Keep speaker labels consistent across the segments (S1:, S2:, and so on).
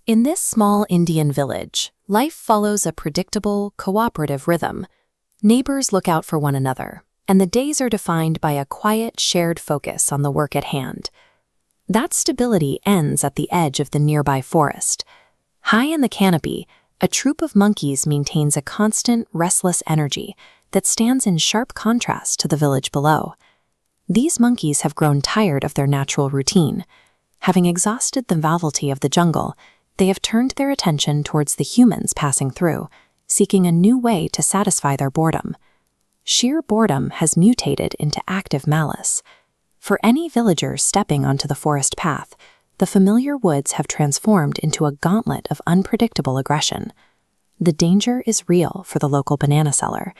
S1: In this small Indian village, life follows a predictable, cooperative rhythm. Neighbors look out for one another, and the days are defined by a quiet, shared focus on the work at hand. That stability ends at the edge of the nearby forest. High in the canopy, a troop of monkeys maintains a constant, restless energy that stands in sharp contrast to the village below. These monkeys have grown tired of their natural routine. Having exhausted the novelty of the jungle, they have turned their attention towards the humans passing through, seeking a new way to satisfy their boredom. Sheer boredom has mutated into active malice. For any villager stepping onto the forest path, the familiar woods have transformed into a gauntlet of unpredictable aggression. The danger is real for the local banana seller.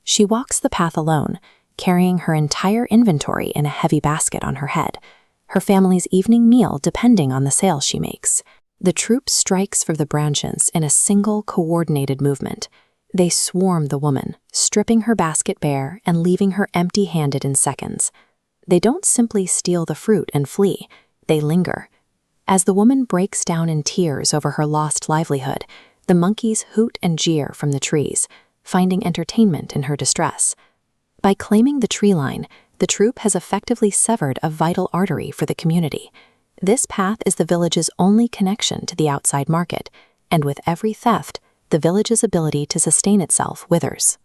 S1: She walks the path alone, carrying her entire inventory in a heavy basket on her head, her family's evening meal depending on the sale she makes. The troop strikes for the branches in a single coordinated movement. They swarm the woman, stripping her basket bare and leaving her empty-handed in seconds. They don't simply steal the fruit and flee, they linger. As the woman breaks down in tears over her lost livelihood, the monkeys hoot and jeer from the trees, finding entertainment in her distress. By claiming the tree line, the troop has effectively severed a vital artery for the community. This path is the village's only connection to the outside market, and with every theft, the village's ability to sustain itself withers.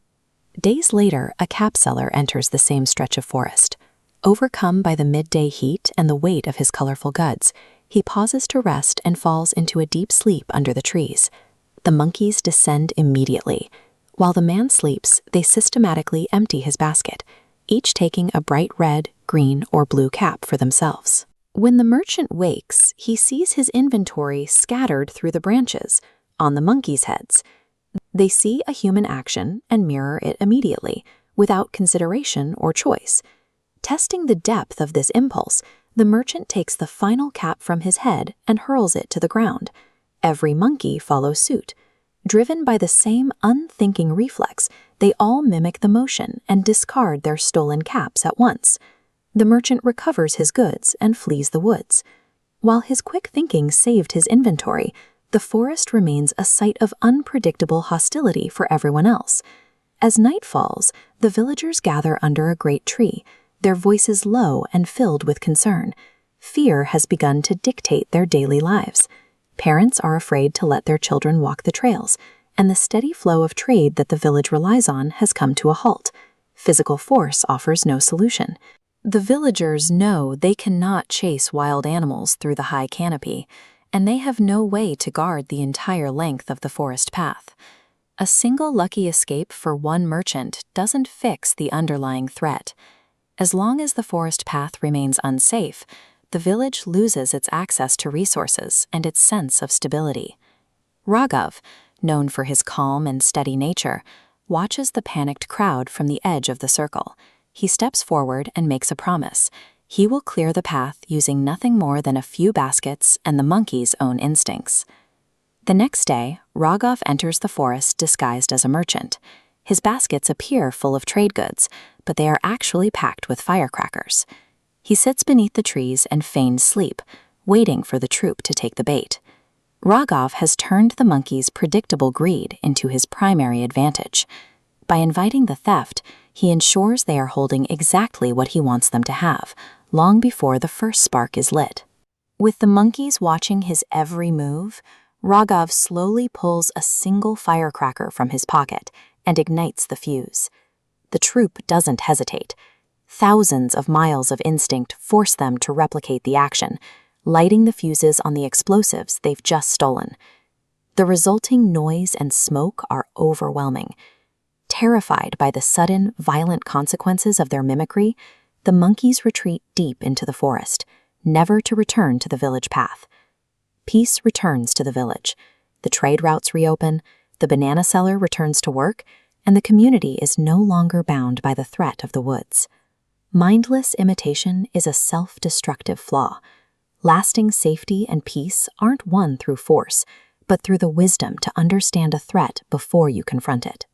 S1: Days later, a cap seller enters the same stretch of forest. Overcome by the midday heat and the weight of his colorful goods, he pauses to rest and falls into a deep sleep under the trees. The monkeys descend immediately. While the man sleeps, they systematically empty his basket, each taking a bright red, green, or blue cap for themselves. When the merchant wakes, he sees his inventory scattered through the branches, on the monkeys' heads. They see a human action and mirror it immediately, without consideration or choice. Testing the depth of this impulse, the merchant takes the final cap from his head and hurls it to the ground. Every monkey follows suit. Driven by the same unthinking reflex, they all mimic the motion and discard their stolen caps at once. The merchant recovers his goods and flees the woods. While his quick thinking saved his inventory, the forest remains a site of unpredictable hostility for everyone else. As night falls, the villagers gather under a great tree, their voices low and filled with concern. Fear has begun to dictate their daily lives. Parents are afraid to let their children walk the trails, and the steady flow of trade that the village relies on has come to a halt. Physical force offers no solution. The villagers know they cannot chase wild animals through the high canopy, and they have no way to guard the entire length of the forest path. A single lucky escape for one merchant doesn't fix the underlying threat. As long as the forest path remains unsafe, the village loses its access to resources and its sense of stability. Raghav, known for his calm and steady nature, watches the panicked crowd from the edge of the circle. He steps forward and makes a promise. He will clear the path using nothing more than a few baskets and the monkey's own instincts. The next day, Raghav enters the forest disguised as a merchant. His baskets appear full of trade goods, but they are actually packed with firecrackers. He sits beneath the trees and feigns sleep, waiting for the troop to take the bait. Raghav has turned the monkey's predictable greed into his primary advantage. By inviting the theft, he ensures they are holding exactly what he wants them to have, long before the first spark is lit. With the monkeys watching his every move, Raghav slowly pulls a single firecracker from his pocket and ignites the fuse. The troop doesn't hesitate. Thousands of miles of instinct force them to replicate the action, lighting the fuses on the explosives they've just stolen. The resulting noise and smoke are overwhelming. Terrified by the sudden, violent consequences of their mimicry, the monkeys retreat deep into the forest, never to return to the village path. Peace returns to the village. The trade routes reopen, the banana seller returns to work, and the community is no longer bound by the threat of the woods. Mindless imitation is a self-destructive flaw. Lasting safety and peace aren't won through force, but through the wisdom to understand a threat before you confront it.